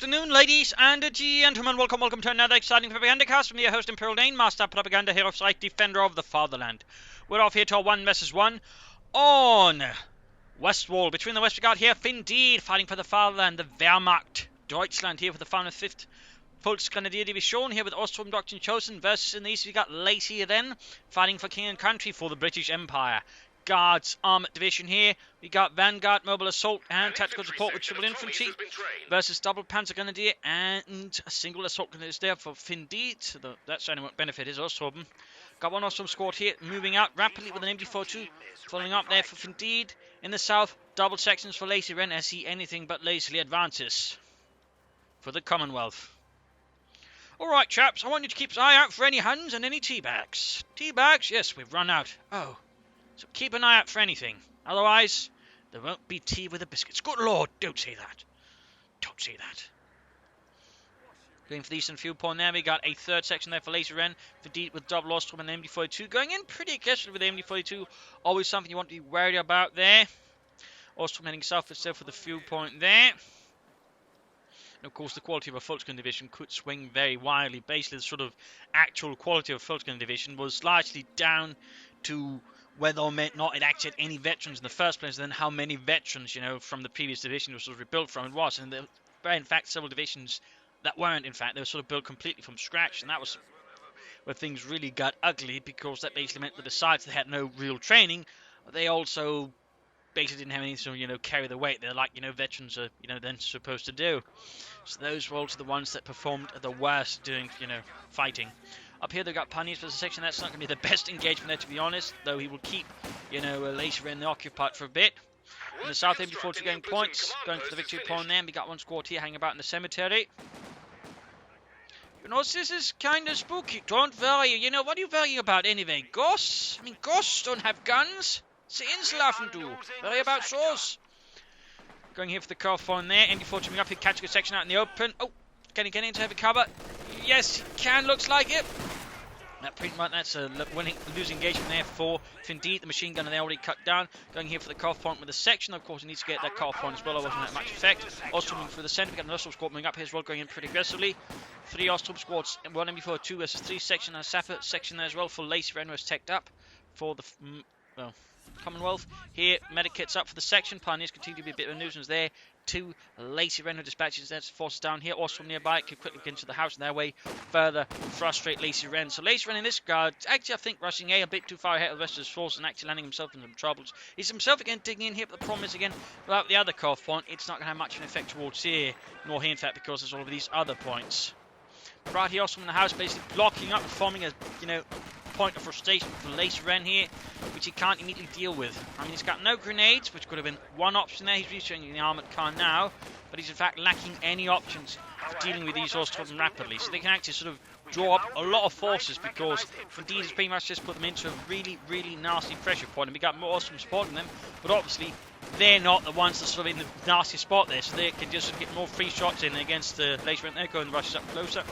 afternoon, ladies and gentlemen. Welcome to another exciting Propagandacast from your host, Imperial Dane, Master Propaganda, Hero of Sight, Defender of the Fatherland. We're off here to our 1 vs 1 on West Wall. Between the West, we got here Findeed fighting for the Fatherland, the Wehrmacht, Deutschland here with the 505th Volksgrenadier Division here with Ostrom Doctrine Chosen versus in the East, we got Lacey then fighting for King and Country for the British Empire. Guards Armoured Division here. We got Vanguard, Mobile Assault and Tactical Support with Triple Infantry versus Double Panzer Grenadier and a single Assault Grenadier there for Findeed. So that's only what benefit is Ostrom. Got one Ostrom squad here moving out rapidly with an MD42 following up there for Findeed. In the south, double sections for Lacey Wren as he anything but lazily advances for the Commonwealth. Alright chaps, I want you to keep an eye out for any Huns and any teabags. Teabags? Yes, we've run out. Oh. So keep an eye out for anything. Otherwise, there won't be tea with the biscuits. Good Lord, don't say that. Don't say that. Going for the eastern field point there, we got a third section there for Lacey Wren. Findeed with double Ostrom and MD42. Going in pretty aggressive with the MD42. Always something you want to be worried about there. Ostrom heading south itself for the field point there. And of course, the quality of a Volksgren division could swing very wildly. Basically, the sort of actual quality of a Volksgren division was largely down to whether or not it actually had any veterans in the first place, and then how many veterans, you know, from the previous division was sort of rebuilt from it was. And there were, in fact, several divisions that weren't, in fact. They were sort of built completely from scratch, and that was where things really got ugly, because that basically meant that besides they had no real training, they also basically didn't have anything to, you know, carry the weight. They're like, you know, veterans are, you know, then supposed to do. So those were also the ones that performed the worst doing, you know, fighting. Up here they've got Pioneers for the section. That's not going to be the best engagement there, to be honest, though he will keep, you know, Lacey Wren occupied for a bit. In the south, MD42 going points, going for the victory point there. We got one squad here hanging about in the cemetery. You know, this is kind of spooky. Don't worry. You know, what are you worrying about anyway? Ghosts? I mean, ghosts don't have guns. The Inselhafen do. Worry about those. Going here for the CoH2 point there. MD42 coming up here, catching a section out in the open. Oh, can he get into heavy cover? Yes, he can, looks like it. That pretty much, that's a losing engagement there for Findeed. The machine gunner there already cut down. Going here for the CoH2 point with a section. Of course, he needs to get that CoH2 point as well. There wasn't that much effect. Ostrom moving through the centre. We got an Ostrom squad moving up here as well, going in pretty aggressively. 3 Ostrom squads, 1 MD42 versus 3 section and a Sapper section there as well for Lacey Wren, was teched up for the Commonwealth. Here, medikits up for the section. Pioneers continue to be a bit of a nuisance there. 2 Lacey Wren dispatches their forces down here. Ostrom nearby can quickly get into the house and their way further frustrate Lacey Wren. So Lacey Wren in this regard, actually I think rushing a bit too far ahead of the rest of his force and actually landing himself in some troubles. He's himself again digging in here, but the problem is again, without the other CoH2 point, it's not going to have much of an effect towards here, nor here in fact, because there's all of these other points. But right here, Ostrom in the house basically blocking up and forming a, you know, point of frustration for Lacey Wren here, which he can't immediately deal with. I mean, he's got no grenades, which could have been one option there. He's reaching the armoured car now, but he's in fact lacking any options for dealing with these Ostrom rapidly. So they can actually sort of draw up a lot of forces, because Findeed has pretty much just put them into a really, really nasty pressure point, and we got more Ostrom supporting them, but obviously they're not the ones that are sort of in the nasty spot there, so they can just get more free shots in against the Lacey Wren. They're going rushes up closer.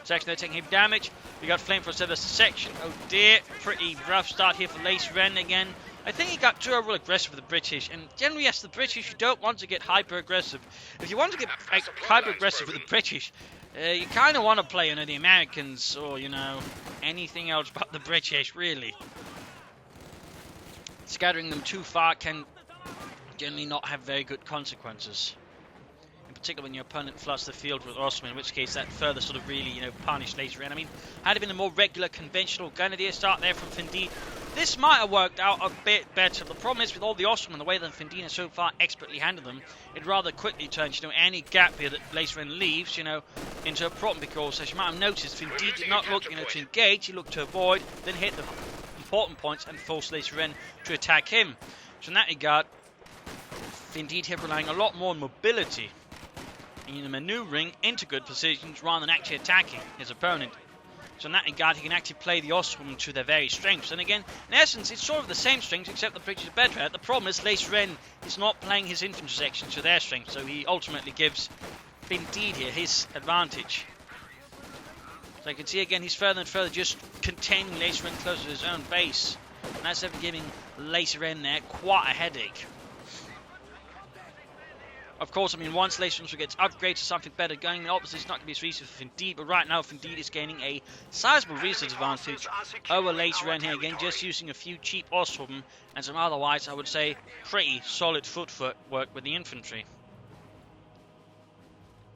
Section, they're taking heavy damage. We got Flamethrower service section. Oh dear, pretty rough start here for Lacey Wren again. I think he got too overly aggressive with the British, and generally, yes, the British, you don't want to get hyper aggressive. If you want to get hyper aggressive with the British, you kind of want to play under the Americans, or, you know, anything else but the British, really. Scattering them too far can generally not have very good consequences. Particularly when your opponent floods the field with Ostrom, in which case that further sort of really, you know, punished Lacey Wren. I mean, had it been a more regular, conventional Grenadier start there from Findeed, this might have worked out a bit better. The problem is with all the Ostrom and the way that Findeed has so far expertly handled them, it rather quickly turns, you know, any gap here that Lacey Wren leaves, you know, into a problem, because as you might have noticed, Findeed did not look, you know, to engage, he looked to avoid, then hit the important points and force Lacey Wren to attack him. So in that regard, Findeed here relying a lot more on mobility, in manoeuvring into good positions rather than actually attacking his opponent. So in that regard, he can actually play the Ostrom to their very strengths. And again, in essence, it's sort of the same strengths, except the British are better at. The problem is Lacey Wren is not playing his infantry section to their strength, so he ultimately gives Findeed here his advantage. So you can see again, he's further and further just containing Lacey Wren closer to his own base. And that's ever giving Lacey Wren there quite a headache. Of course, I mean, once Laser gets upgraded to something better going, then obviously it's not going to be as easy for Findeed, but right now Findeed is gaining a sizable resource advantage over Laser here again, just using a few cheap Ostrom and some otherwise, I would say, pretty solid footwork with the infantry.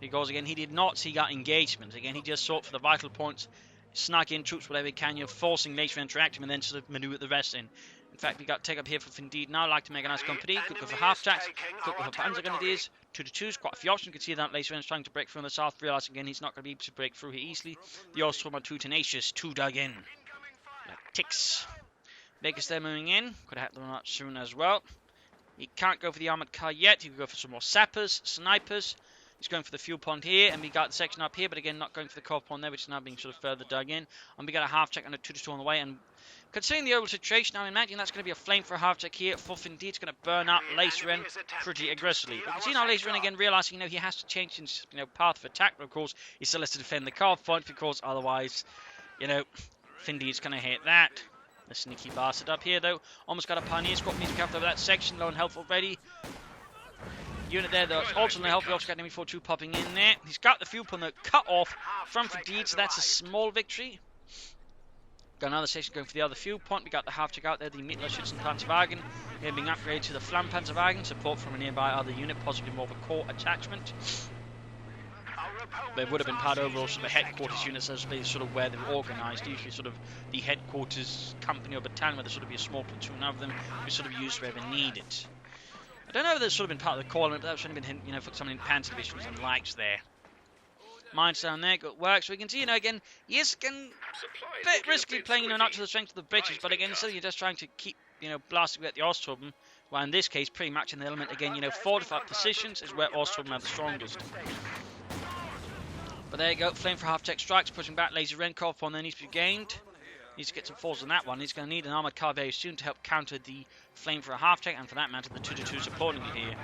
Because again, he did not see that engagement. Again, he just sought for the vital points, snuck in troops whatever he can, you're forcing Laser to interact him and then sort of maneuver the rest in. In fact, we got take up here for Findeed now, like to make a nice company. Could go for half-tracks, could go for Panzer Grenadiers, 2-2s, quite a few options. You can see that Laser is trying to break through in the south, realizing again he's not going to be able to break through here easily. The Ostrom are too tenacious, too dug in. Like ticks. Vegas there moving in, could have had them out soon as well. He can't go for the armoured car yet, he could go for some more sappers, snipers. He's going for the fuel pond here, and we got the section up here, but again, not going for the coal pond there, which is now being sort of further dug in. And we got a half-track and a 2-2 on the way, and considering the overall situation, I imagine that's going to be a flame for a half-track here. For Findeed, it's going to burn up Laser pretty aggressively. But you can see now Laser again realizing, he has to change his, path of attack, but of course, he still has to defend the car point, because otherwise, Findeed's going to hit that. The sneaky bastard up here, though. Almost got a Pioneer squad, needs to cap over that section, low on health already. Unit there, though, also in the health. We also got an ME42 popping in there. He's got the fuel pond, though, cut off from Findeed, so that's a small victory. Got another section going for the other fuel point. We got the half-track out there, the Mittler Schützenpanzerwagen. Here being upgraded to the Flammpanzerwagen, support from a nearby other unit, possibly more of a core attachment. They would have been part of overall sort of headquarters units, as they sort of where they were organised. Usually sort of the headquarters company or battalion, where there sort of be a small platoon of them, be sort of used wherever needed. I don't know if they've sort of been part of the core element, but that's only been, for some in Panzer divisions and likes there. Mines down there, good work. So we can see, again, he is a bit risky playing, not to the strength of the British, but again, still you're just trying to keep, blasting at the Ostrom. While in this case, pretty much in the element, again, fortified positions is where Ostrom are the strongest. But there you go, flame for half-tech strikes, pushing back Laser Renkov on there needs to be gained. Needs to get some falls on that one. He's going to need an armoured car very soon to help counter the flame for a half-tech, and for that matter, the 2-2 supporting it here.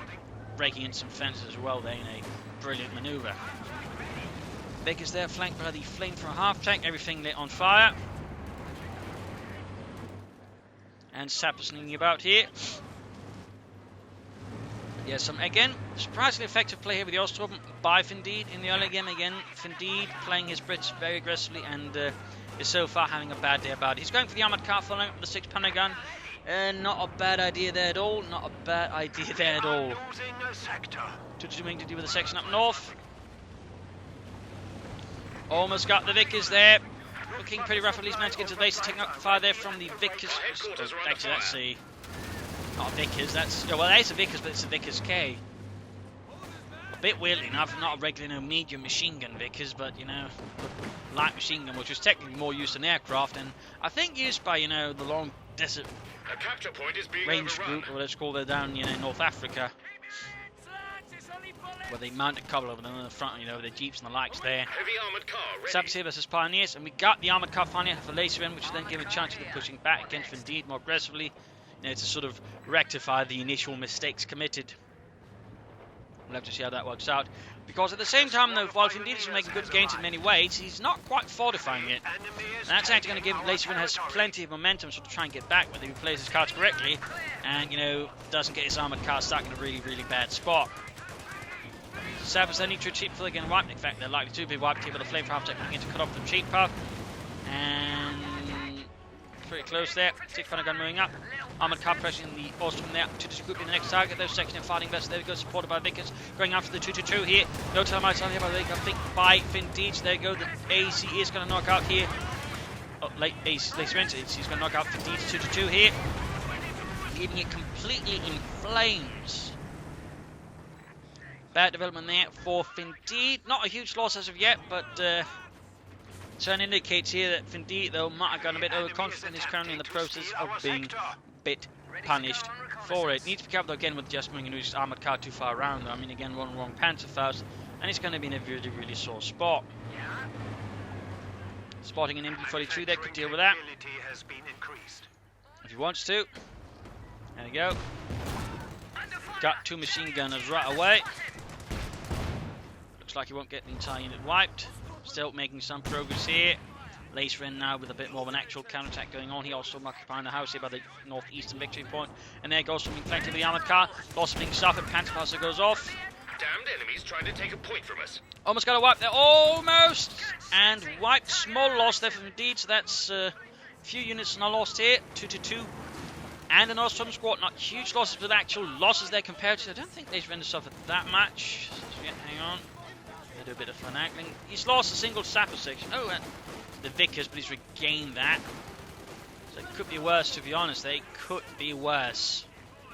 Breaking in some fences as well there in a brilliant manoeuvre. Baker's there, flanked by the flame for a half-tank, everything lit on fire. And Sapper sneaking about here. Yeah, again, surprisingly effective play here with the Ostrom by Findeed in the early game. Again, Findeed playing his Brits very aggressively and is so far having a bad day about it. He's going for the armoured car, following up with the 6-pounder gun. Not a bad idea there at all. Not a bad idea there at all. Something to do with the section up north. Almost got the Vickers there. Looking pretty rough, at least managed to get to the base, taking up fire there from the Vickers. Actually, let's see. Not a Vickers, that's... well, that is a Vickers, but it's a Vickers K. A bit weirdly enough, not a regular medium machine gun Vickers, but, light machine gun, which was technically more used in aircraft, and I think used by, the long desert range group, or let's call it down, in North Africa. Where they mounted a couple of them in the front, the jeeps and the likes there. Sappers here versus Pioneers, and we got the armoured car finally for Laser in, which then gave a chance of pushing back against Findeed more aggressively, to sort of rectify the initial mistakes committed. We'll have to see how that works out. Because at the same time, though, while Findeed is making good gains in many ways, he's not quite fortifying it. And that's actually going to give Laser has plenty of momentum to try and get back, whether he plays his cards correctly, and, doesn't get his armoured car stuck in a really, really bad spot. Sappers they need to retreat before they get wiped. In fact, they're likely to be wiped here with a flame for half-tech begin to cut off the cheap path. And pretty close there. 6-pounder gun moving up. Armoured car pressing the Ostrom there. 2-2 group in the next target. Those section in fighting vest. There we go, supported by Vickers. Going after the 2-2 here. No termites on here, but I think by Findeed. There you go. The AC is going to knock out here. Oh, late AC. He's going to knock out Findeed's 2-2 here. Leaving it completely in flames. Bad development there for Findeed. Not a huge loss as of yet, but certainly indicates here that Findeed, though, might have gone a bit overconfident, is currently in the process of being a bit punished for it. Needs to be careful again with just moving his armoured car too far around. I mean, again, one wrong Panzer first, and it's going to be in a really, really sore spot. Spotting an MD-42 there, could deal with that if he wants to. There we go. Got 2 machine gunners right away. Looks like he won't get the entire unit wiped. Still making some progress here. Laser in now with a bit more of an actual counterattack going on. He also occupying the house here by the northeastern victory point. And there goes from being flanked with the armoured car. Loss being suffered. Panzer goes off. Damned enemies trying to take a point from us. Almost got a wipe there. Almost! And wipe. Small loss there from Findeed. So that's a few units now lost here. 2-2. And an Ostrom squad. Not huge losses, but actual losses there compared to... I don't think they've rendered suffered that much. So, yeah, hang on. They do a bit of finagling. He's lost a single sapper section. Oh, the Vickers, but he's regained that. So it could be worse, to be honest. They could be worse.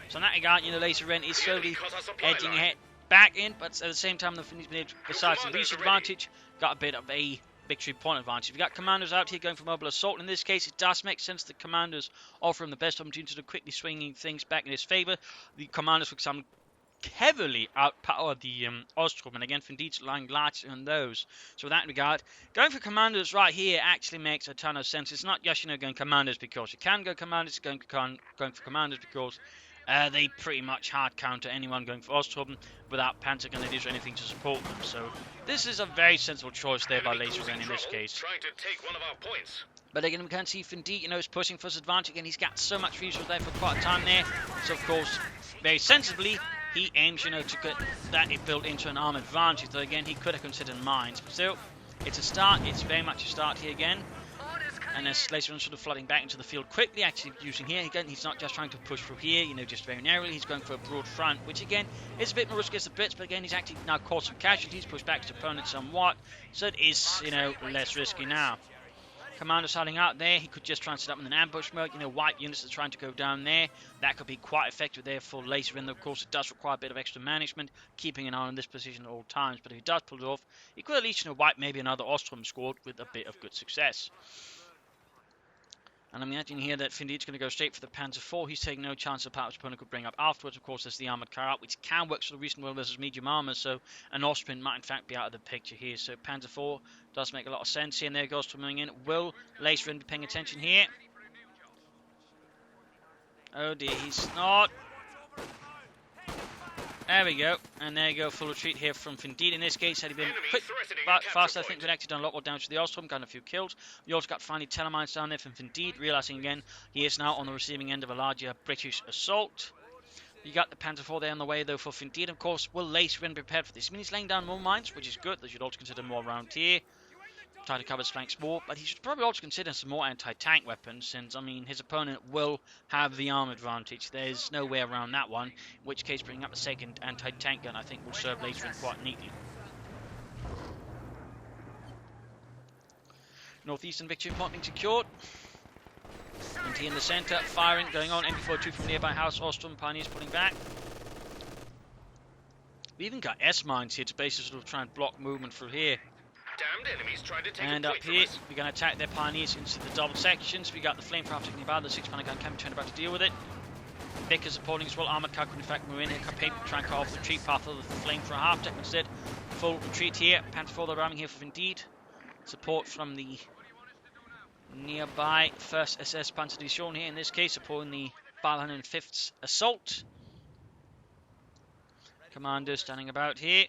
So in that regard, you know, later Rent is slowly edging ahead back in, but at the same time, the Finnies been able to, besides the reach advantage, got a bit of a victory point advantage. We've got commanders out here going for mobile assault. In this case, it does make sense that commanders offer him the best opportunity to quickly swinging things back in his favour. The commanders, for example, heavily outpower the Ostrom, and again, Findeed's lying largely on those. So in that regard, going for commanders right here actually makes a ton of sense. It's not just, you know, going commanders because you can go commanders, going for commanders because they pretty much hard counter anyone going for Ostrom without Panzer Grenadiers or anything to support them. So this is a very sensible choice there by Laserzen in this case. Trying to take one of our points. But again, we can see Findeed, you know, is pushing for his advantage. Again, he's got so much resource there for quite a time there. So of course, very sensibly, he aims, you know, to get that built into an arm advantage. Though again, he could have considered mines. But still, it's a start. It's very much a start here again. And as Laserzen sort of flooding back into the field quickly, actually using here, again, he's not just trying to push through here, you know, just very narrowly. He's going for a broad front, which again, is a bit more risky as the Brits, but again, he's actually now caused some casualties, pushed back his opponent somewhat. So it is, you know, less risky now. Commander's hiding out there. He could just try and set up in an ambush mode, you know, wipe units that are trying to go down there. That could be quite effective there for Laserzen. Of course, it does require a bit of extra management, keeping an eye on this position at all times. But if he does pull it off, he could at least, you know, wipe maybe another Ostrom squad with a bit of good success. And I'm imagining here that Findeed's going to go straight for the Panzer IV. He's taking no chance of power his opponent could bring up afterwards. Of course, there's the armoured car out, which can work sort of recent world versus medium armour. So an Austrian might in fact be out of the picture here. So Panzer IV does make a lot of sense here. And there goes coming in. Will Laserzen be paying attention here? Oh dear, he's not. There we go, and there you go, full retreat here from Findeed. In this case, had he been quick, but fast, I think we'd actually done a lot more damage to the Ostrom, gotten a few kills. We also got finally telemines down there from Findeed, realising again he is now on the receiving end of a larger British assault. You got the Panzer IV there on the way though for Findeed. Of course, will Laserzen prepared for this? I mean, he's laying down more mines, which is good. They should also consider more around here. Try to cover his flanks more, but he should probably also consider some more anti-tank weapons, since, I mean, his opponent will have the arm advantage. There's no way around that one, in which case bringing up a second anti-tank gun, I think, will serve Laserzen quite neatly. Northeastern victory point being secured. And he in the centre, firing, going on, MP42 from nearby house, Ostrom, Pioneers pulling back. We even got S-mines here to basically sort of try and block movement through here. Damned enemies trying to take and up here, we're going to attack their Pioneers into the double sections. We got the flamethrower taking about the 6-pounder gun can be turned about to deal with it. Vickers supporting as well. Armoured car could in fact move in here, try and cut off the retreat path of the flamethrower half deck instead. Full retreat here. Panzer IV, they're ramming here for Findeed. Support from the nearby 1st SS Panzer Division here, in this case, supporting the 505th Assault. Commanders standing about here.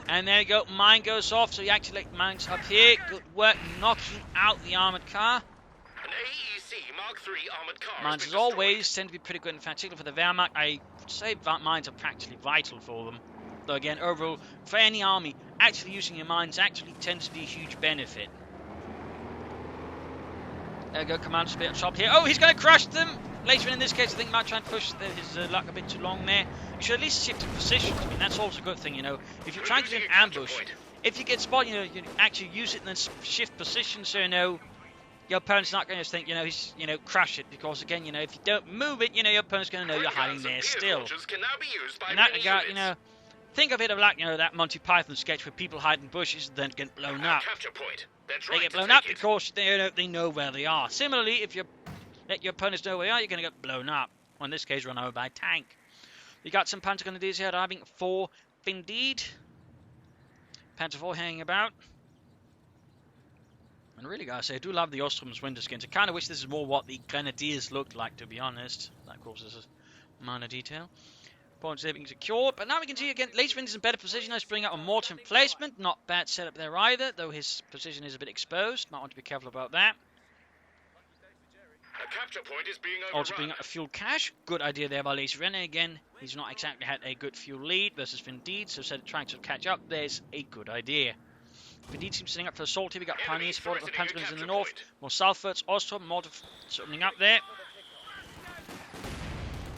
And there you go, mine goes off, so you activate mines up here. Good work knocking out the armoured car. An AEC Mark III armoured car. Mines, as always, tend to be pretty good, in particular for the Wehrmacht. I would say mines are practically vital for them. Though again, overall, for any army, actually using your mines actually tends to be a huge benefit. There you go, Commander's a bit chopped here. Oh, he's going to crush them! Later in this case, I think might try and push his luck a bit too long there. You should at least shift to positions. I mean, that's also a good thing, you know. If you're trying to do an ambush, if you get spotted, you know, you actually use it and then shift positions, so you know your opponent's not going to think, you know, he's, you know, crush it, because again, you know, if you don't move it, you know, your opponent's going to know you're hiding there still. In that regard, you know, think of it like, you know, that Monty Python sketch where people hide in bushes and then get blown up. They get blown up because they know where they are. Similarly, if you let your opponents know where they are, you're going to get blown up. Or in this case, run over by a tank. You got some Panzer Grenadiers here arriving for Findeed. Panzer IV hanging about. And really, guys, I do love the Ostrom's winter skins. I kind of wish this is more what the Grenadiers looked like, to be honest. That, of course, is a minor detail. Points there being secured. But now we can see again, Laserzen is in better position. Let's bring out a mortar emplacement. Not bad setup there either, though his position is a bit exposed. Might want to be careful about that. A capture point is being Also overrun. bring up a fuel cache. Good idea there by Laser Renner again. He's not exactly had a good fuel lead versus Findeed, so instead of trying to catch up, there's a good idea. Findeed seems setting up for assault here. We got Pioneer supported by Pentagons in the north. More southwards, Ostrom, more opening up there.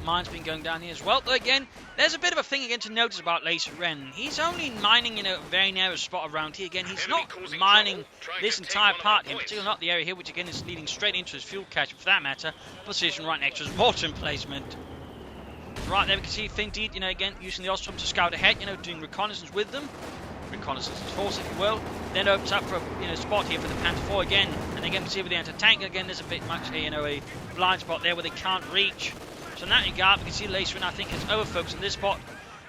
Mine's been going down here as well. Though again, there's a bit of a thing again to notice about Laser Ren. He's only mining in a very narrow spot around here. Again, he's not mining this entire part here, particularly not the area here, which again is leading straight into his fuel cache, for that matter, position right next to his mortar emplacement. Right there we can see Findeed, again, using the Ostrom to scout ahead, doing reconnaissance with them. Reconnaissance force, if you will. Then opens up for a spot here for the Panther 4 again. And again, we see with the anti-tank, again, there's a bit much, a blind spot there where they can't reach. So in that regard, we can see Laser, I think, has overfocused on this spot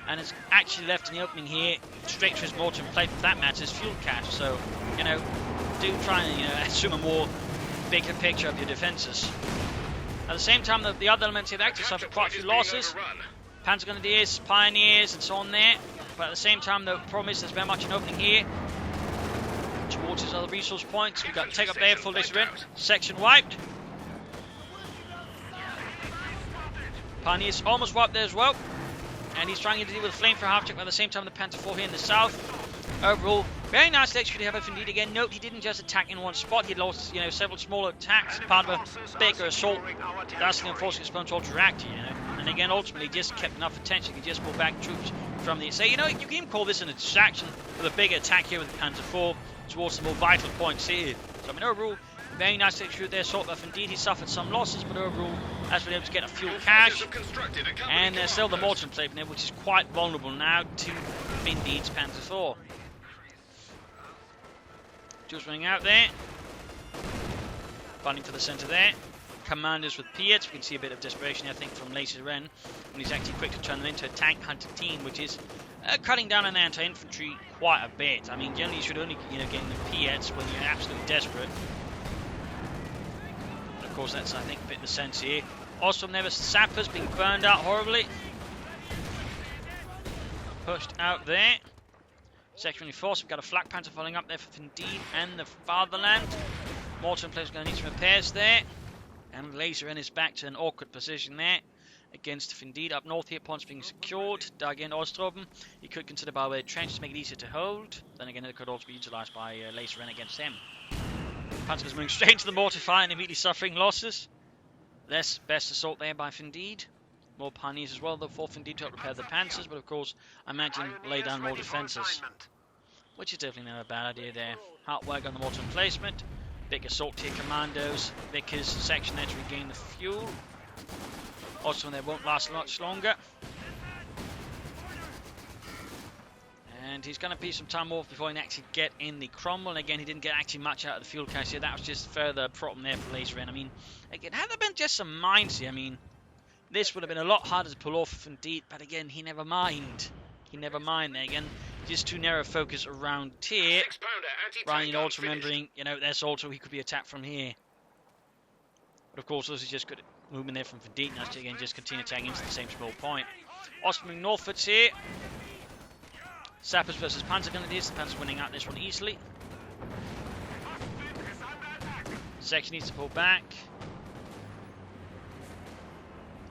and has actually left in the opening here, straight to his mortar and plate, for that matter, his fuel cache. So, do try and, assume a more bigger picture of your defences. At the same time, the other elements here, they actually suffered quite a few losses. Panzer Grenadiers, Pioneers, and so on there. But at the same time, the problem is there's very much an opening here towards his other resource points. We've got to take up there for Laser Ren. Section wiped. Pioneer's almost wiped there as well, and he's trying to deal with a flamethrower half-check, but at the same time the Panther 4 here in the south. Overall, very nice executed effort indeed. Again, note he didn't just attack in one spot, he lost several smaller attacks, part of a bigger assault, that's going to force his opponent to react to, and again, ultimately, just kept enough attention, he just pulled back troops from the... So, you can even call this an distraction with a bigger attack here with the Panther 4 towards the more vital points here. So, overall, very nice execute there, sort of. Indeed, he suffered some losses, but overall, has been able to get a fuel cache. And there's still the mortar plate there, which is quite vulnerable now to Findeed's Panther 4. Just running out there. Funding for the centre there. Commanders with Piets. We can see a bit of desperation, I think, from Laser Ren, when he's actually quick to turn them into a tank hunter team, which is cutting down on anti-infantry quite a bit. I mean, generally, you should only, get in the Piets when you're absolutely desperate. Of course, that's, I think, a bit the sense here. Ostrom there, sappers being burned out horribly. Pushed out there. Section 24, we've got a Flak Panther following up there for Findeed and the Fatherland. Mortar in place is going to need some repairs there. And Laser Ren is back to an awkward position there against Findeed. Up north here, points being secured. Dug in Ostrom. He could consider by way of trench to make it easier to hold. Then again, it could also be utilised by Laser Ren against him. Panzer's moving straight into the mortar fire and immediately suffering losses. Less best assault there by Findeed. More Pioneers as well, though, for Findeed to help repair the Panzers, but of course, I imagine lay down more defences. Which is definitely not a bad idea there. Hard work on the mortar emplacement. Big assault tier commandos. Vickers section there to regain the fuel. Also, they won't last much longer. And he's going to be some time off before he can actually get in the crumble. And again, he didn't get actually much out of the fuel cache here. That was just further problem there for Laser Ren. I mean, again, had there been just some mines here, I mean, this would have been a lot harder to pull off indeed. But again, he never mind. He never mind there. Again, just too narrow focus around here. Ryan also remembering, there's also he could be attacked from here. But of course, this is just good movement there from Findeed. Now, again, just continue attacking into the same small point. Ostrom northwards here. Sappers versus Panzer Grenadiers. The Panzer's winning out this one easily. Section needs to pull back.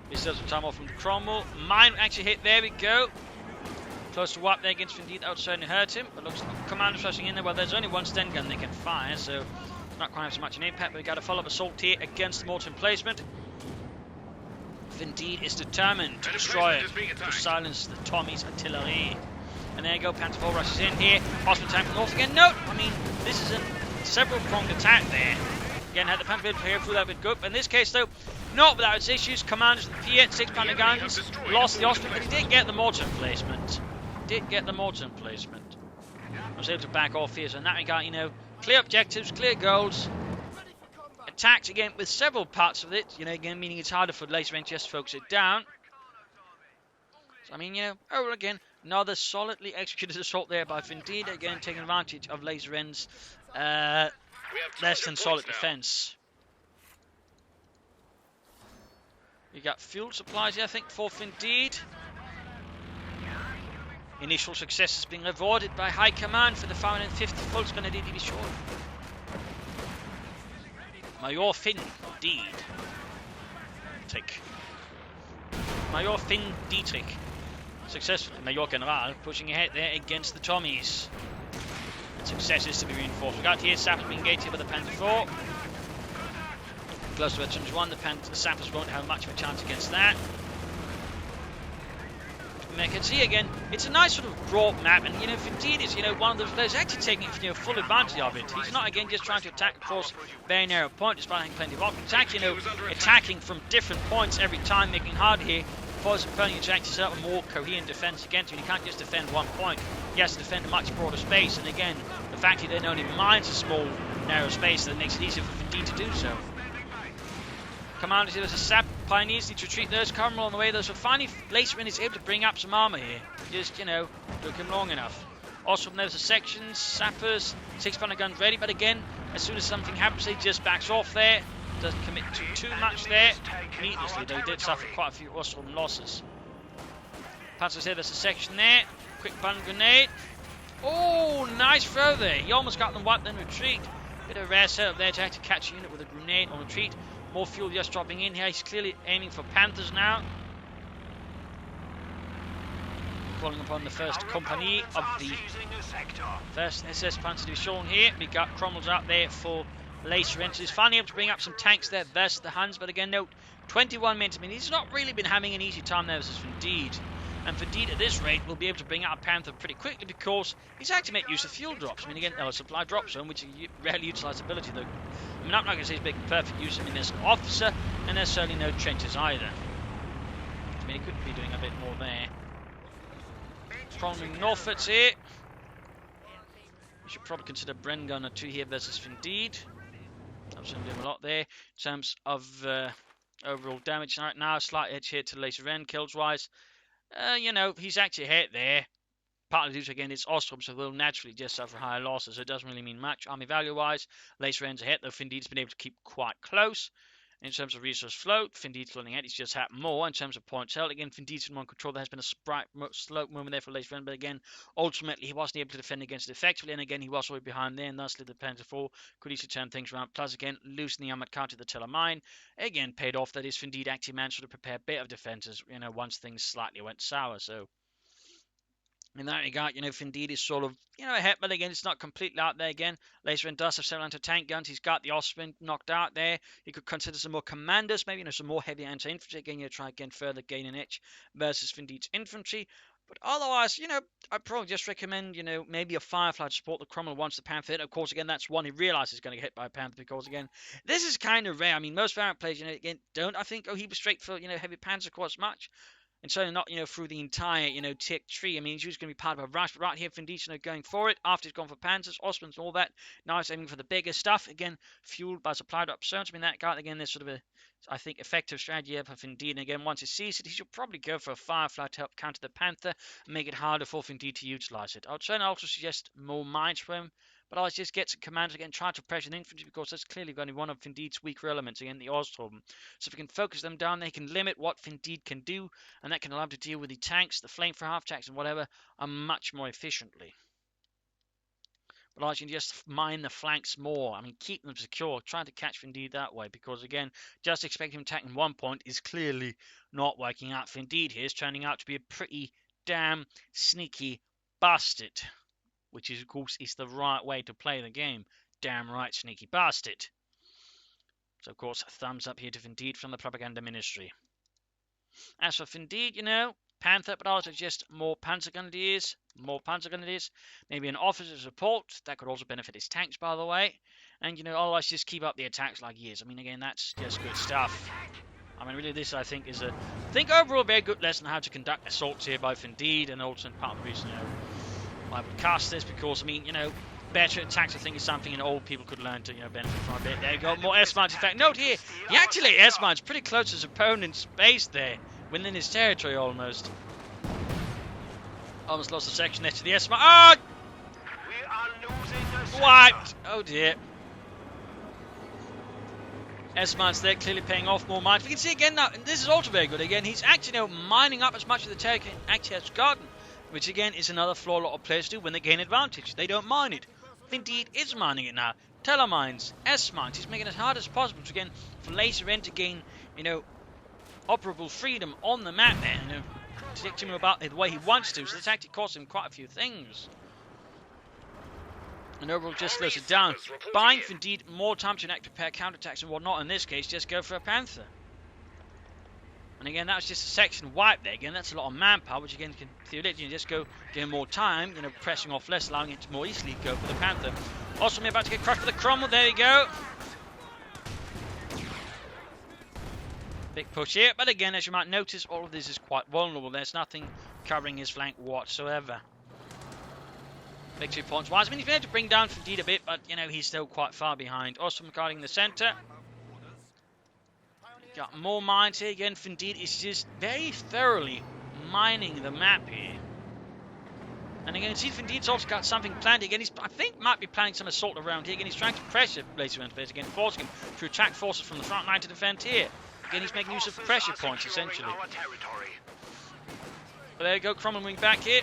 He still has some time off from the Cromwell. Mine actually hit. There we go. Close to wipe there against Findeed. That would certainly hurt him. But looks like Commander's rushing in there. Well, there's only one Sten gun they can fire, so it's not quite have so much an impact. But we've got a follow-up assault here against the mortar emplacement. Findeed is determined to destroy it, to silence the Tommy's artillery. And there you go, Panther 4 rushes in here. Ostrom tank from north again. No, I mean, this is a several-pronged attack there. Again, had the Panther here through that bit good. But in this case, though, not without its issues. Commanders with the Piet, 6 pounder guns, lost the Ostrom, but he did get the mortar emplacement. I was able to back off here, so in that regard, clear objectives, clear goals. Attacked again with several parts of it, again, meaning it's harder for Laser Ren just to focus it down. So, I mean, overall, again, another solidly executed assault there by Findeed, again, taking advantage of Laser Ren's less than solid defense. You got fuel supplies here, I think, for Findeed. Initial success is being rewarded by high command for the 550 Volks Grenadier Division. Major Findeed. Major Findeed. Successfully, Major General pushing ahead there against the Tommies. And success is to be reinforced. We got here, Sappers being engaged here with the Panther 4. Close to Veterans 1, the Sappers won't have much of a chance against that. I can see again, it's a nice sort of broad map, and Findeed is one of those players actually taking full advantage of it. He's not again just trying to attack across very narrow point, despite having plenty of options. It's actually attacking from different points every time, making it hard here for his opponent to actually set up a more coherent defense against him. You can't just defend one point. He has to defend a much broader space, and again, the fact he then only mines a small narrow space that makes it easier for Findeed to do so. Commanders here, there's a Sap. Pioneers need to retreat. There's Carmel on the way. There's a finally Lacerman is able to bring up some armor here. Just, took him long enough. Also, there's a section, Sappers, 6-pounder guns ready, but again, as soon as something happens, he just backs off there. Doesn't commit to too much there. Needlessly, though, he did suffer quite a few Ostrom losses. Panzers here, there's a section there. Quick button grenade. Oh, nice throw there. He almost got them wiped, then retreat. Bit of a rare setup there to actually catch a unit with a grenade on retreat. More fuel just dropping in here. He's clearly aiming for Panthers now. Calling upon the first company of the first SS Panzer to be shown here. We got Cromwell's out there for later entries. Finally able to bring up some tanks there versus the Huns. But again, note 21 minutes. I mean, he's not really been having an easy time there versus Findeed. And Findeed at this rate will be able to bring out a Panther pretty quickly because he's actually made use of fuel drops. I mean, again, a supply drop zone, which is rarely utilised ability, though. I mean, I'm not going to say he's making perfect use. I mean, there's an officer, and there's certainly no trenches either. I mean, he could be doing a bit more there. Probably Norfolk's here. We should probably consider Bren Gun or 2 here versus Findeed. I'm doing a lot there in terms of overall damage. Right now, slight edge here to later end, kills-wise. He's actually hit there. Partly due to, again, it's Ostrom, so they'll naturally just suffer higher losses, so it doesn't really mean much. Army value-wise, later ends ahead, though Findeed's been able to keep quite close. In terms of resource flow, Findeed's floating ahead, it's just happened more. In terms of points held, again, Findeed's in one control. There has been a slow moment there for later end, but again, ultimately, he wasn't able to defend against it effectively, and again, he was already behind there, and thusly the Panther 4 could easily turn things around. Plus, again, losing the armored car to the Teller Mine, again, paid off. That is, Findeed actually managed to prepare a bit of defenses, once things slightly went sour, so in that regard, Findeed is sort of, ahead, but again, it's not completely out there again. Later in does have several anti-tank guns. He's got the Ostrom knocked out there. He could consider some more commanders, maybe, some more heavy anti-infantry. Again, try again further gain an edge versus Findeed's infantry. But otherwise, I'd probably just recommend, maybe a Firefly to support the Cromwell once the Panther hit. Of course, again, that's one he realizes is going to get hit by a Panther because, again, this is kind of rare. I mean, most Variant players, again, don't, I think, go heap straight for, heavy Panzer quite much. And certainly not, through the entire, tick tree. I mean, he's usually going to be part of a rush. But right here, Findeed's, going for it. After he's gone for Panzers, Osmonds, and all that. Now he's aiming for the bigger stuff. Again, fueled by supply drop zones. I mean, that guy, again, there's sort of a, I think, effective strategy here for Findeed. And again, once he sees it, he should probably go for a Firefly to help counter the Panther and make it harder for Findeed to utilize it. I would certainly also suggest more mines for him. But I'll just get some commanders again, try to pressure the infantry because that's clearly going to be one of Findeed's weaker elements, again, the Ostrom. So if we can focus them down, they can limit what Findeed can do, and that can allow him to deal with the tanks, the flame for half tanks, and whatever, much more efficiently. But I can just mine the flanks more. I mean, keep them secure, trying to catch Findeed that way, because again, just expecting him attacking one point is clearly not working out. Findeed here is turning out to be a pretty damn sneaky bastard. Which is, of course, is the right way to play the game. Damn right, sneaky bastard. So, of course, thumbs up here to Findeed from the Propaganda Ministry. As for Findeed, Panther, but also just more Panzer Grenadiers. Maybe an officer support. That could also benefit his tanks, by the way. And, otherwise just keep up the attacks like he is. I mean, again, that's just good stuff. I mean, really, this, I think, is overall a very good lesson on how to conduct assaults here by Findeed. And also, part of the reason, I would cast this because, I mean, better attacks, I think, is something old people could learn to, benefit from a bit. There you go, more S-mines. In fact, note here, he actually S-mines pretty close to his opponent's base there, within his territory almost. Almost lost a section there to the S-mine. Oh! We are losing Wiped! Oh dear. S-mines there, clearly paying off more mines. We can see again now, and this is also very good. Again, he's actually mining up as much of the territory actually has gotten. Which again is another flaw a lot of players do when they gain advantage. They don't mine it. Findeed is mining it now. Telemines, S-mines, he's making it as hard as possible to, again, for Laser N to gain, you know, operable freedom on the map there, you know, to dictate him about it the way he wants to, so this actually costs him quite a few things. And overall just slows it down. Buying Findeed more time to enact prepare counterattacks and whatnot, in this case, just go for a Panther. And again, that was just a section wipe there. Again, that's a lot of manpower, which again can theoretically just go give him more time, you know, pressing off less, allowing it to more easily go for the Panther. Also, we're about to get crushed with the Cromwell. There you go. Big push here, but again, as you might notice, all of this is quite vulnerable. There's nothing covering his flank whatsoever. Victory points wise, I mean, he's been able to bring down Findeed a bit, but you know, he's still quite far behind. Also, guarding the centre. Got more mines here. Again, Findeed is just very thoroughly mining the map here. And again, you see Findeed's also got something planned. Again, he's, I think, might be planning some assault around here. Again, he's trying to pressure Laser N space. Again, forcing him to attack forces from the front line to defend here. Again, he's making use of pressure points, essentially. But there you go, Cromwell moving back here.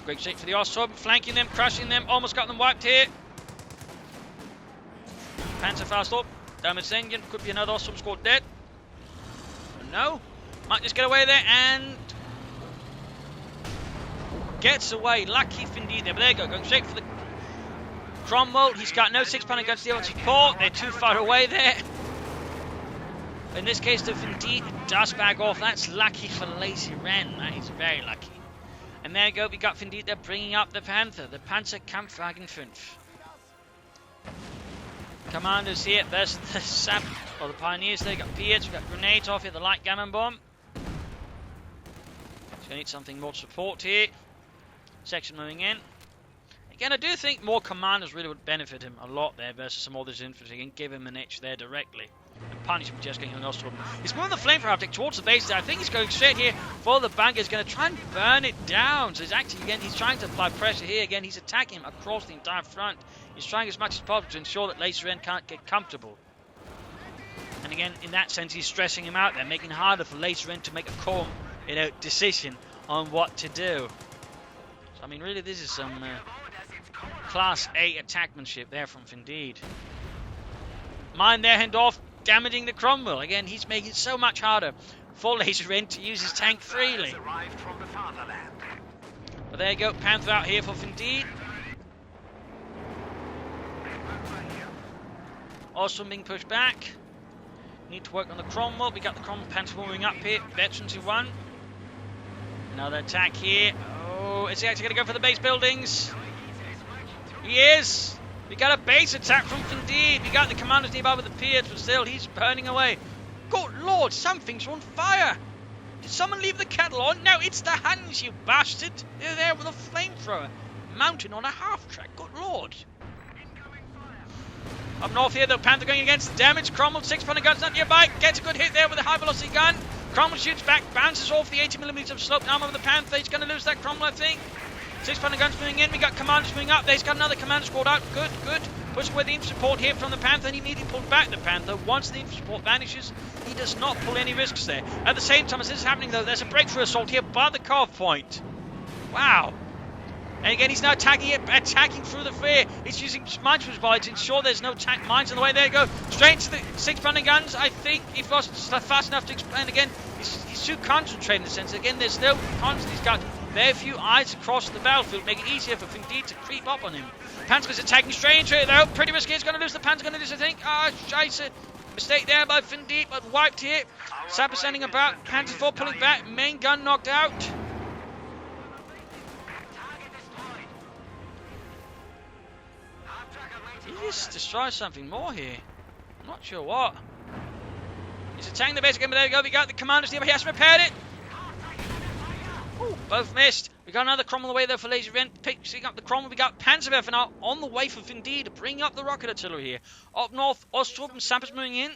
Great shape for the Ostrom, flanking them, crushing them, almost got them wiped here. Panzer fast up, damage engine, could be another Ostrom squad dead. But no, might just get away there and gets away. Lucky Findeed there, but there you go, going straight for the Cromwell. He's got no 6-pounder guns to deal with support, they're too far away there. In this case, the Findeed does back off. That's lucky for Lazy Ren. That is very lucky. And there you go, we got Findeed there bringing up the Panther, the Panzerkampfwagen 5. Commanders here, there's the SAP, or the Pioneers there, got Piets, we've got grenades off here, the light cannon bomb. So we need something more support here. Section moving in. Again, I do think more commanders really would benefit him a lot there versus some others infantry and give him an edge there directly. And punish him for just getting an Ostrom. He's moving the flamethrower optic towards the base there. I think he's going straight here for the bunker. He's going to try and burn it down. So he's actually, again, he's trying to apply pressure here. Again, he's attacking him across the entire front. He's trying as much as possible to ensure that Laser N can't get comfortable. And again, in that sense, he's stressing him out there, making it harder for Laser N to make a calm, you know, decision on what to do. So, I mean, really, this is some Class A attackmanship there from Findeed. Mine there, hand off. Damaging the Cromwell. Again, he's making it so much harder for Laser N to use his tank freely. But there you go, Panther out here for Findeed. Also being pushed back. Need to work on the Cromwell. We got the Cromwell Panther moving up here. Veterans in one. Another attack here. Oh, is he actually going to go for the base buildings? He is. We got a base attack from Findeed. We got the commanders nearby with the Piers, but still, he's burning away. Good lord, something's on fire. Did someone leave the kettle on? No, it's the Huns, you bastard. They're there with a flamethrower, mounted on a half-track. Good lord. Up north here, the Panther going against damage. Cromwell, 6-pounder guns not nearby. Gets a good hit there with a high-velocity gun. Cromwell shoots back, bounces off the 80mm of slope armor of the Panther. He's going to lose that Cromwell, I think. 6-pounder guns moving in. We got commanders moving up. There's got another commander squad out. Good, good. Push away the infantry support here from the Panther, and he immediately pulled back the Panther. Once the infantry support vanishes, he does not pull any risks there. At the same time as this is happening, though, there's a breakthrough assault here by the carve point. Wow. And again, he's now attacking it, attacking through the fear. He's using minesweeper's volleys to ensure there's no mines in the way. There you go. Straight to the 6-pounder guns. I think if lost fast enough to explain again, he's too concentrated in the sense. Again, there's no constant. He's got very few eyes across the battlefield, making it easier for Findeed to creep up on him. Panzer's attacking straight into it though. Pretty risky. He's going to lose. The Panzer's going to lose, I think. Ah, scheiße. Mistake there by Findeed, but wiped here. Sapper sending about. Panzer 4 pulling back. Main gun knocked out. He just destroyed something more here. I'm not sure what. He's attacking the base again, but there we go. We got the commanders here, but he hasn't repaired it. Ooh, both missed. We got another Cromwell away there for Laser N. Picking up the Cromwell. We got Panzerwerfer now on the way for Findeed to bring up the rocket artillery here. Up north, Ostrup and Sappers moving in.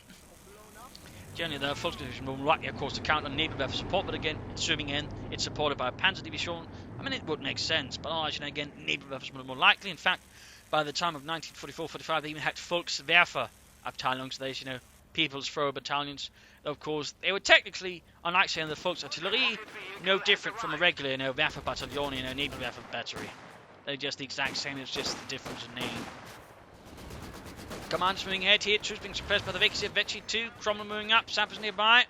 Generally, the Volksdivision will likely, of course, to count on Nebelwerfer support, but again, zooming in, it's supported by a Panzer Division. I mean, it would make sense, but otherwise, you know, again, Nebelwerfer is more likely. In fact, by the time of 1944-45, they even had Volkswerfer Abteilungen, those, you know, People's Thrower battalions. Of course, they were technically, unlike saying the Volksartillerie, no different from a regular, you know, Waffe battalion, you know, Nebelwerfer battery. They're just the exact same, it's just the difference in name. Commanders moving ahead here, troops being suppressed by the vacancy of Vetchi 2, Cromwell moving up, sappers nearby.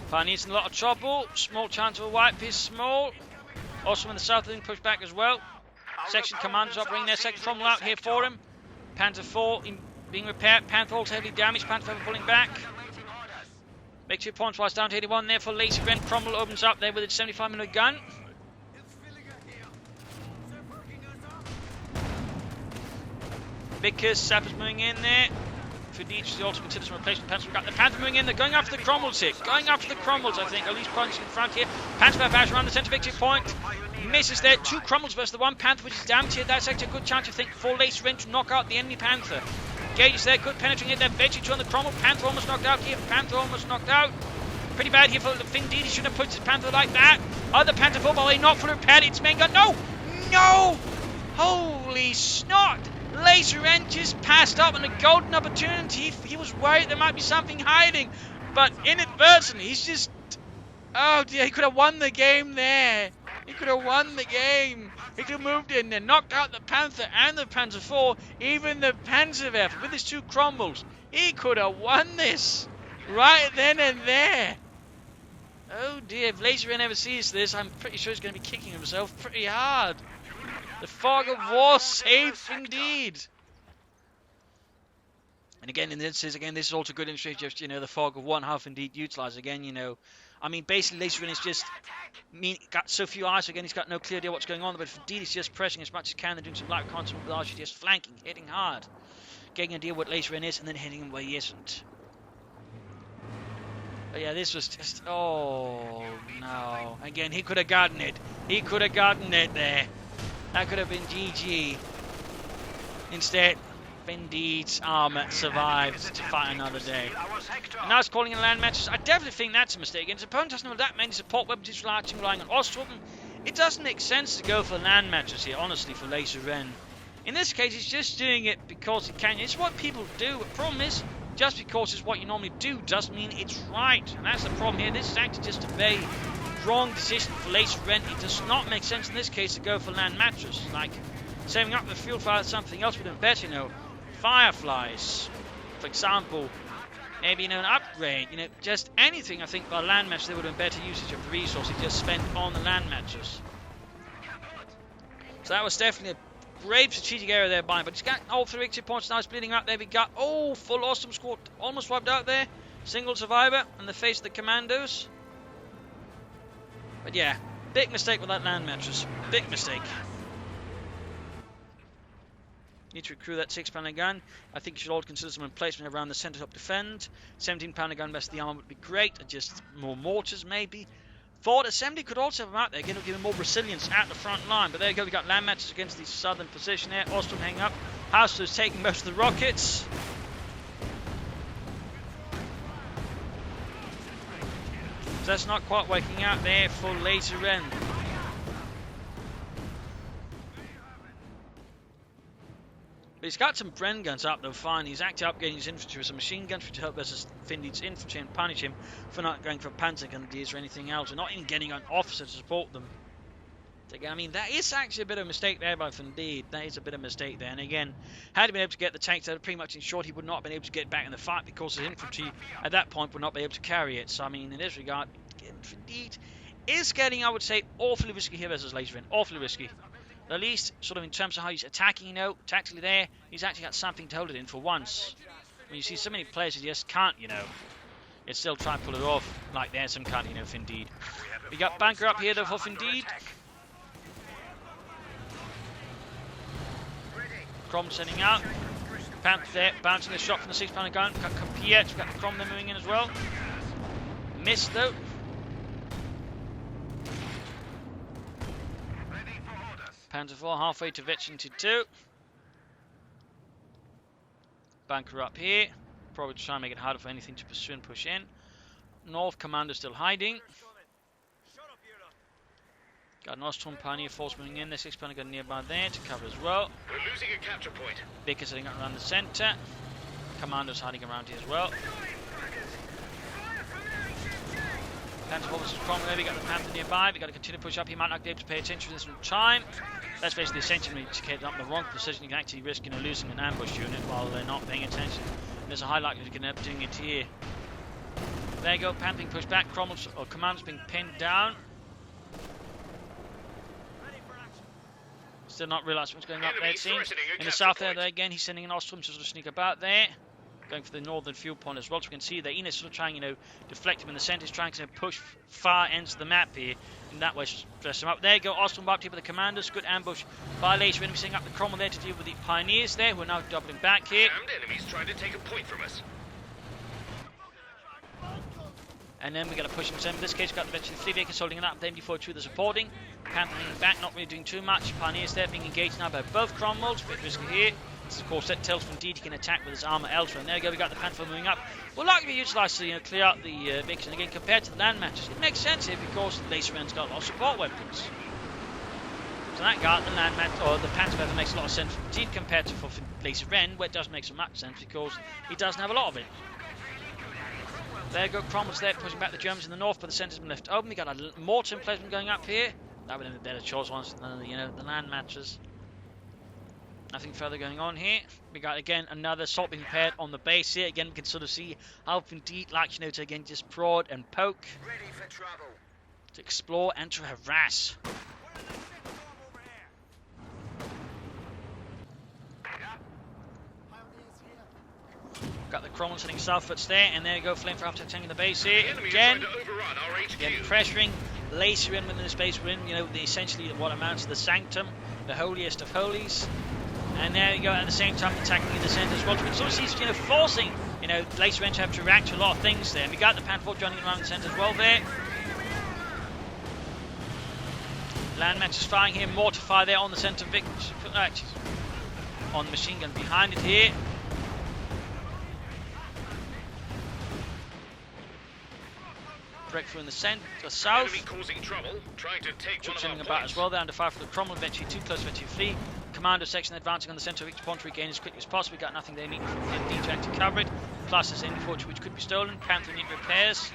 Pioneers in a lot of trouble, small chance of a wipe is small. Also in the south being pushed back as well. Section commanders are bringing their second Cromwell out here for him. Panzer 4 being repaired, Panther also heavily damaged, Panther 4 pulling back. Make 2 points whilst down to 81 there for Lacey Wren. Cromwell opens up there with its 75mm gun. Vickers, sappers moving in there. Findeed, the ultimate citizen replacement Panther. We've got the Panther moving in, they're going after the Cromwells here. Going after the Cromwells, I think. At least points in front here. Panther bash around the centre victory point. Misses there. 2 Cromwells versus the 1 Panther, which is damaged here. That's actually a good chance, I think, for Lacey Wren to knock out the enemy Panther. Gauge there, good penetrating hit there. Veggie 2 on the Cromwell. Panther almost knocked out here. Panther almost knocked out. Pretty bad here for the Findeed. He shouldn't have pushed his Panther like that. Other Panther football, they not fully repaired. Its main gun. No! No! Holy snot! Lacey Wren just passed up on a golden opportunity. He was worried there might be something hiding. But inadvertently, he's just... Oh dear, he could have won the game there. He could have won the game. He could have moved in there, knocked out the Panther and the Panzer 4, even the Panzerwerfer with his 2 Cromwells. He could have won this right then and there. Oh dear, if Lacey Wren ever sees this, I'm pretty sure he's going to be kicking himself pretty hard. The fog of war saved Findeed. And again, this is also good in just, the fog of war, how Findeed utilised again, I mean, basically, Lacey Wren is just got so few eyes. Again, he's got no clear idea what's going on. But Findeed is just pressing as much as he can. They're doing some light constant barrage, just flanking, hitting hard, getting an idea what Lacey Wren is, and then hitting him where he isn't. But yeah, this was just oh no. Again, he could have gotten it. He could have gotten it there. That could have been GG. Instead, Findeed's armour survived to fight another day. And now it's calling in land matches. I definitely think that's a mistake. And his opponent doesn't have that many support weapons. He's relying on Ostrom. It doesn't make sense to go for land matches here, honestly, for Lacey Wren. In this case, he's just doing it because he can. It's what people do. The problem is, just because it's what you normally do doesn't mean it's right. And that's the problem here. This is actually just a very wrong decision for Lacey Wren. It does not make sense in this case to go for land matches. Like saving up the field fire, something else would have been better, Fireflies, for example, maybe an upgrade, just anything. I think by land match there would have been better usage of the resources just spent on the land matches. So that was definitely a great strategic area there by him. But he's got all 3 victory points now. He's bleeding out there. We got full awesome squad almost wiped out there. Single survivor in the face of the commandos. But yeah, big mistake with that land matches. Big mistake. Need to recruit that 6-pounder gun. I think you should all consider some emplacement around the centre to help defend. 17-pounder gun best of the armour would be great. Just more mortars maybe. Forward assembly could also have them out there. Again, give him more resilience at the front line. But there you go. We got land matches against the southern position there. Ostrom hanging up. Hauster's taking most of the rockets. So that's not quite working out there for Lacey Wren. But he's got some Bren guns up though, fine. He's actually upgrading his infantry with some machine guns to help versus Findeed's infantry and punish him for not going for panzer gun ideas or anything else, or not even getting an officer to support them. I mean, that is actually a bit of a mistake there by Findeed. That is a bit of a mistake there. And again, had he been able to get the tanks, that would pretty much ensured he would not have been able to get back in the fight because his infantry at that point would not be able to carry it. So I mean, in this regard, Findeed is getting, I would say, awfully risky here versus Lacey Wren. Awfully risky. At least, sort of in terms of how he's attacking, tactically there, he's actually got something to hold it in for once. When you see so many players who just can't, it's still try to pull it off like there, some can't, Findeed. We got bunker up here though for Findeed. Crom sending out. Panther there, bouncing the shot from the 6-pounder gun. We've got Piet, we've got the Crom there moving in as well. Missed though. Panzer 4 halfway to Vetchin to 2. Bunker up here. Probably to try and make it harder for anything to pursue and push in. North commander still hiding. Got an Ostrom Pioneer force moving in. There's 6 Pioneer gun nearby there to cover as well. We're losing a capture point. Vickers heading up around the centre. Commandos hiding around here as well. Panther forces from there. We got the Panther nearby. We got to continue to push up. He might not be able to pay attention to this in time. That's basically essentially to get up in the wrong position. You can actually risk losing an ambush unit while they're not paying attention. There's a high likelihood you're going to end up doing it here. There you go. Panther being pushed back. Cromwell's or Commander's being pinned down. Still not realised what's going up there, it seems. In the south there again, he's sending an Ostrom to sort of sneak about there. Going for the northern fuel point as well. So we can see that Enos sort of trying, deflect him in the centre. He's trying to push far ends of the map here. In that way, stress him up. There you go. Ostrom up here with the commanders. Good ambush by later enemy, setting up the Cromwell there to deal with the pioneers there. We're now doubling back here. Enemies trying to take a point from us. And then we're going to push him. So in this case, we've got eventually 3 vehicles holding it up. The MD-42 they're supporting. Panther hanging back, not really doing too much. Pioneers there being engaged now by both Cromwells. Bit risky here. This is, of course, that tells Findeed he can attack with his armour elsewhere. And there you go, we got the Panther moving up. Will likely be utilised to clear out the vehicles. And again, compared to the land matches, it makes sense here because the Laser Ren's got a lot of support weapons. So that guy, the land match, or the Panther weapon makes a lot of sense for Findeed compared to for Laser Ren, where it doesn't make so much sense because he doesn't have a lot of it. There you go, Cromwell's there, pushing back the Germans in the north, but the centre's been left open. We got a mortar emplacement going up here. That would have been a better choice once than the land matches. Nothing further going on here. We got again another assault being prepared on the base here. Again, we can sort of see how Findeed likes to again just prod and poke, Ready for trouble. to explore and to harass. Got the Cromwell sitting southwards there, and there you go, flamethrower after attacking the base here. Again pressuring later in within the space we're in, essentially what amounts to the sanctum, the holiest of holies. And there you go, at the same time attacking in the centre as well. So we sort of see, forcing, later in to have to react to a lot of things there. And we got the Panther joining around the centre as well there. Land match is firing here, mortar fire there on the centre on the machine gun behind it here. Breakthrough in the south. Enemy causing trouble, trying to take Troops one of our about points. as well. They're under fire for the Cromwell, eventually too close, eventually flee. Commando section advancing on the centre of each point to regain as quickly as possible. We got nothing there needing from Findeed to actually cover it. Plus this MD-42 which could be stolen. Panther need repairs.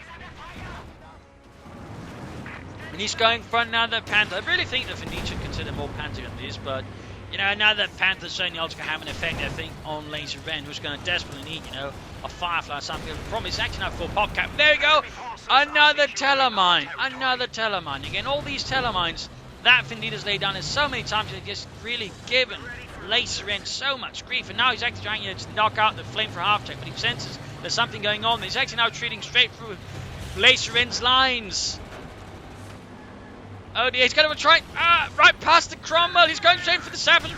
And he's going for another Panther. I really think that Findeed should consider more Panther than this, but another Panther certainly also going to have an effect, I think, on Laser Ren, who's going to desperately need, a Firefly or something. The problem is actually now full pop cap. There we go! Another Telemine! Another Telemine. Again, all these Telemines that Findeed has laid down so many times, they've just really given Laser Ren so much grief. And now he's actually trying to knock out the flame for half tech, but he senses there's something going on. He's actually now treating straight through Laser Ren's lines. Oh dear, he's going to try right past the Cromwell. He's going straight for the Sappers.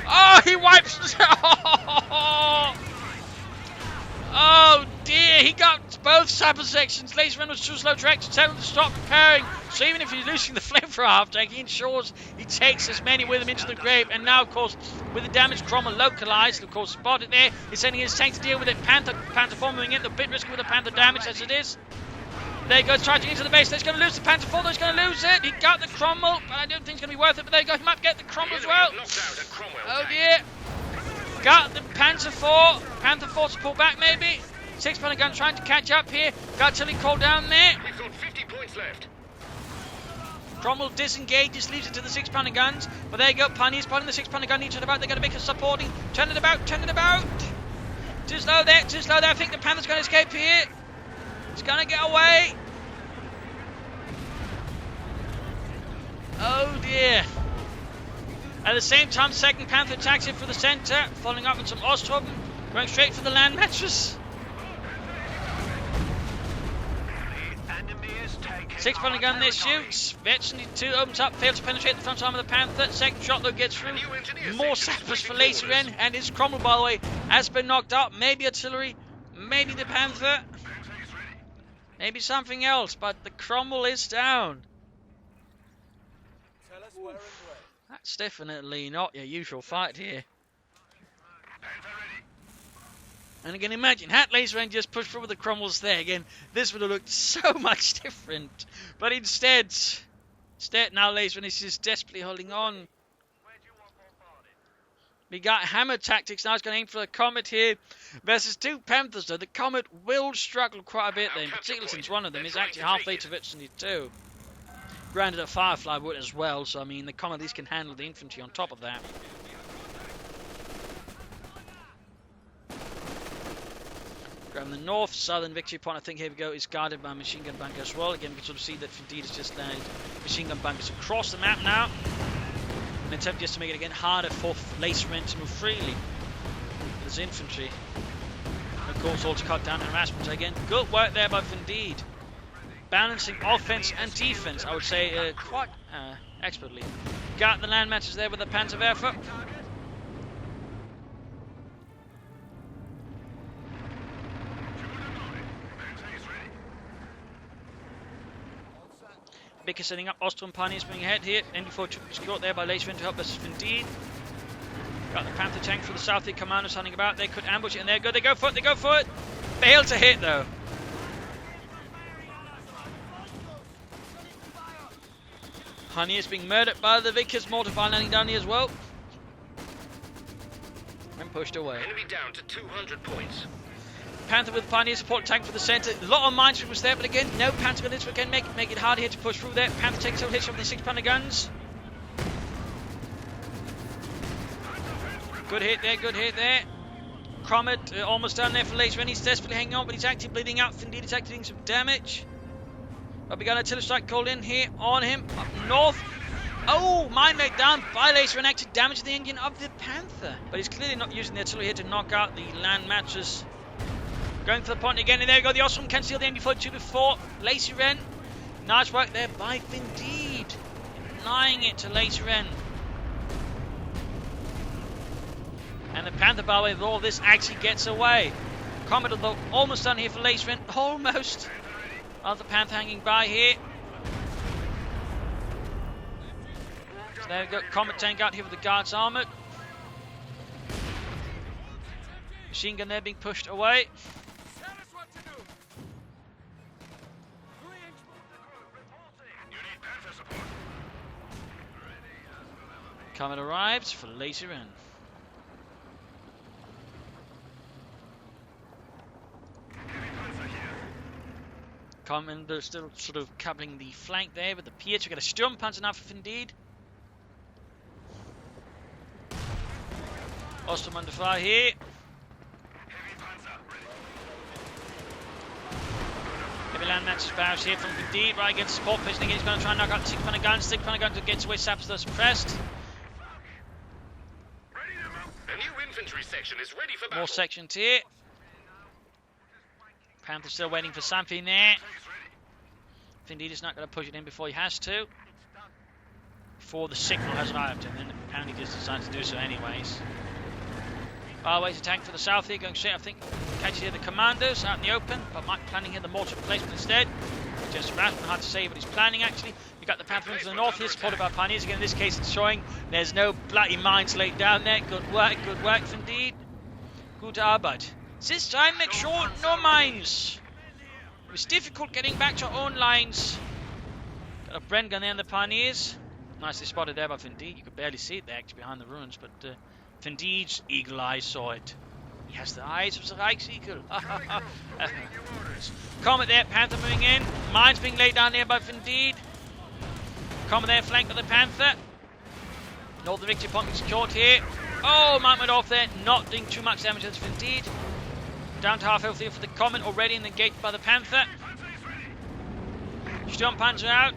Oh, he wipes. Oh dear, he got both Sapper sections. Laser Ren was too slow to act to tell him to stop repairing. So even if he's losing the flame for half tank, he ensures he takes as many with him into the grave. And now, of course, with the damaged Cromwell localized, of course, spotted there, he's sending his tank to deal with it. Panther forming in, the bit risky with the Panther damage as it is. There he goes, charging into the base. He's going to lose the Panther 4, though he's going to lose it. He got the Cromwell, but I don't think it's going to be worth it. But there you go, he might get the Cromwell as well. Oh dear. Got the Panther 4. Panther 4 to pull back, maybe. 6 Panther gun trying to catch up here. Got Tilly called down there. We've got 50 points left. Cromwell disengages, leaves it to the 6 Panther guns. But there you go, Pioneers spotting the 6 Panther gun. Each about. They're going to make us supporting. Turn it about, turn it about. Too slow there, too slow there. I think the Panther's going to escape here. He's going to get away. Oh dear. At the same time, 2nd Panther attacks him for the centre, following up with some Ostrom, going straight for the land matches. 6 Panther gun there shoots. Veteran 2 opens up, fails to penetrate the front arm of the Panther. 2nd shot though gets through. More sappers for Laser Ren, and his Cromwell, by the way, has been knocked out. Maybe artillery, maybe the Panther, maybe something else, but the Cromwell is down. That's definitely not your usual fight here. And again, imagine, had Laser Ren just pushed through with the Cromwells there, again, this would have looked so much different. But instead, Instead, now Laserman is just desperately holding on. We got hammer tactics. Now he's going to aim for the Comet here versus two Panthers, though. The Comet will struggle quite a bit there, in particular since one of them is actually halfway to Victory 2. Granted, a Firefly would as well, so I mean, the Comet at least can handle the infantry on top of that. From the north, southern victory point, I think here we go, is guarded by machine gun bunker as well. Again, we can sort of see that Findeed has just landed machine gun bunkers across the map now. An attempt just to make it again harder for Lasermen to move freely with his infantry. And of course, all to cut down harassment again. Good work there by Findeed. Balancing offense and defense, I would say, quite expertly. Got the land matches there with the Panzerwerfer. Bicker setting up, Ostrom Pioneers moving ahead here. NB4 secured there by Laserman to help us Findeed. Got the Panther tank for the South East Commandos hunting about. They could ambush it and they're good. They go for it, they go for it. Failed to hit though. Honey is being murdered by the Vickers. Mortar fire landing down here as well. And pushed away. Enemy down to 200 points. Panther with Pioneer support tank for the centre. A lot of minesweepers was there, but again, no Panther guns. Again, make it hard here to push through there. Panther takes several hits from the 6-pounder guns. Good hit there, good hit there. Comet almost down there for Laserman. He's desperately hanging on, but he's actually bleeding out. Findeed is actually doing some damage. But we got an artillery strike called in here on him up north. Oh, mine laid down by Laserman, actually damaged the engine of the Panther. But he's clearly not using the artillery here to knock out the land matches. Going for the point again, and there we go. The Ostrom can steal the NB42 before Laserman. Nice work there by Findeed. Denying it to Laserman. And the Panther, by the way, with all this, actually gets away. Comet, although almost done here for Laserman. Almost. Other Panther hanging by here. So there we go. Comet tank out here with the guards armoured. Machine gun there being pushed away. Comet arrives for Laserman. Commander still sort of coupling the flank there with the Piets. We got a Sturmpanzer now for Findeed. Ostrom under fire here. Heavy land matches barrage here from Findeed. Right against support position again. He's going to try and knock out the 6-pounder guns. 6-pounder guns gets away. Saps are suppressed. A new infantry section is ready for battle. More sections here. Panther still waiting for something there. Findeed is not going to push it in before he has to. Before the signal has arrived, and then apparently just decides to do so anyways. Ways a tank for the south here, going straight, I think, catch here the commandos out in the open, but Mike planning here the mortar placement instead. Just hard to say what he's planning actually. We got the Panther to the north here, supported by Pioneers again. In this case, it's showing there's no bloody mines laid down there. Good work, Findeed. Good Arbeit. This time, make sure no mines. It was difficult getting back to our own lines. Got a Bren gun there in the Pioneers. Nicely spotted there by Findeed. You could barely see it there actually behind the ruins, but Findeed's eagle eye saw it. He has the eyes of the Reichseagle. Comet there, Panther moving in. Mines being laid down there by Findeed. Comet there, flanked by the Panther. Northern victory point being secured here. Oh, Mount went off there, not doing too much damage as Findeed. Down to half health here for the Comet, already engaged by the Panther. Sturmpanzer out.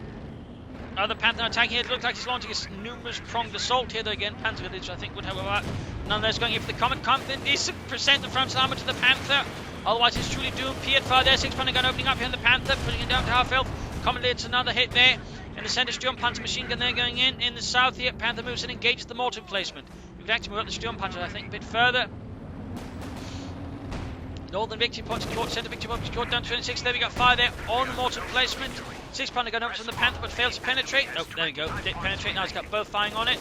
Other Panther attacking here. It looks like he's launching a numerous pronged assault here, though again, Panzer which I think would have a lot. Nonetheless, going here for the Comet. Comet is percent the front armor to the Panther. Otherwise, it's truly doomed. Piet fire there, 6-pounder gun opening up here in the Panther, putting it down to half health. Comet leads another hit there. In the centre, Sturmpanzer machine gun there going in. In the south here, Panther moves and engages the mortar placement. We can actually move up the Sturmpanzer, I think, a bit further. Northern victory point secured, centre victory point secured, down to 26. There we got fire there on the mortar placement. 6-pounder gun up from the Panther, but fails to penetrate. Oh, there we go. Didn't penetrate. Now he's got both firing on it.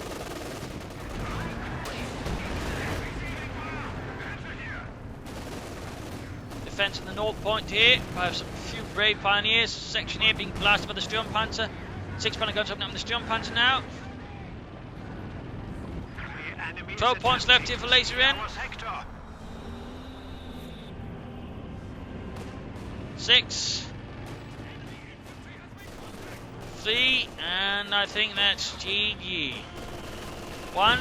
Defense in the north point here. I have some few brave Pioneers. Section here being blasted by the Sturmpanzer. 6 pounder guns opening up the steel punch now. 12 points left here for Laser in. 6, 3, and I think that's GG. 1.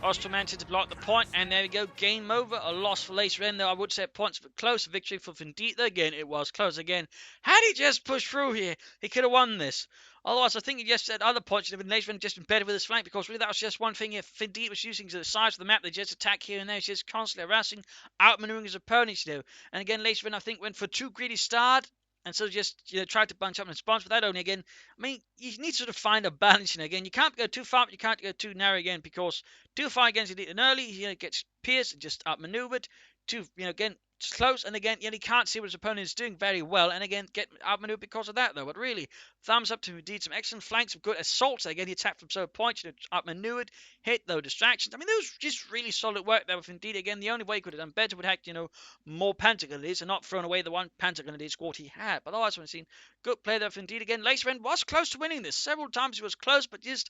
Ostermantel to block the point, and there we go, game over. A loss for Laser in, though I would say points, but close. A victory for Findeed. Again, it was close again. Had he just pushed through here, he could have won this. Otherwise, I think he just said other points should have been Laser in just been better with his flank, because really that was just one thing. If Findeed was using the size of the map, they just attack here and there. He's just constantly harassing, outmaneuvering his opponents, And again, Laser in, I think, went for too greedy start. And so just tried to bunch up in response, but that only again, I mean, you need to sort of find a balance. Again, you can't go too far, but you can't go too narrow again, because too far against it and early, he gets pierced and just outmaneuvered. Too, again, just close, and again, he can't see what his opponent is doing very well, and again, get outmaneuvered because of that, though. But really, thumbs up to indeed some excellent flanks, some good assaults. Again, he attacked from so points, outmaneuvered, hit though distractions. I mean, there was just really solid work there with Indeed. Again, the only way he could have done better would have, more pantagonists and not thrown away the one pentagonid squad he had. But otherwise, we've seen good play there for Indeed. Again, Laser End was close to winning this. Several times he was close, but just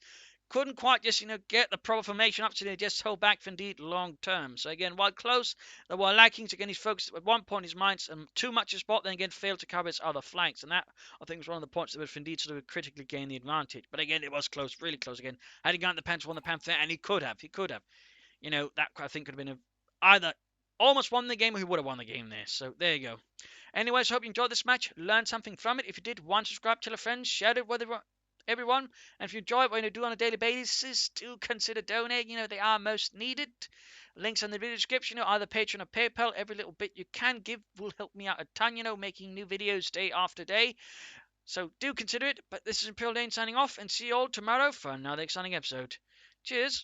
couldn't quite just, get the proper formation up to just hold back Findeed long term. So again, while close, they were lacking. So again, he's focused at one point in his mind too much a spot, then again failed to cover his other flanks. And that, I think, was one of the points that Findeed sort of critically gained the advantage. But again, it was close, really close again. Had he gotten the Panther, won the Panther, and he could have. That I think could have been either almost won the game or he would have won the game there. So there you go. Anyways, hope you enjoyed this match, learned something from it. If you did, subscribe, tell a friend, share it with everyone. And if you enjoy what you do on a daily basis, do consider donating. They are most needed. Links in the video description, either Patreon or PayPal. Every little bit you can give will help me out a ton, making new videos day after day. So do consider it. But this is Imperial Dane signing off, and see you all tomorrow for another exciting episode. Cheers.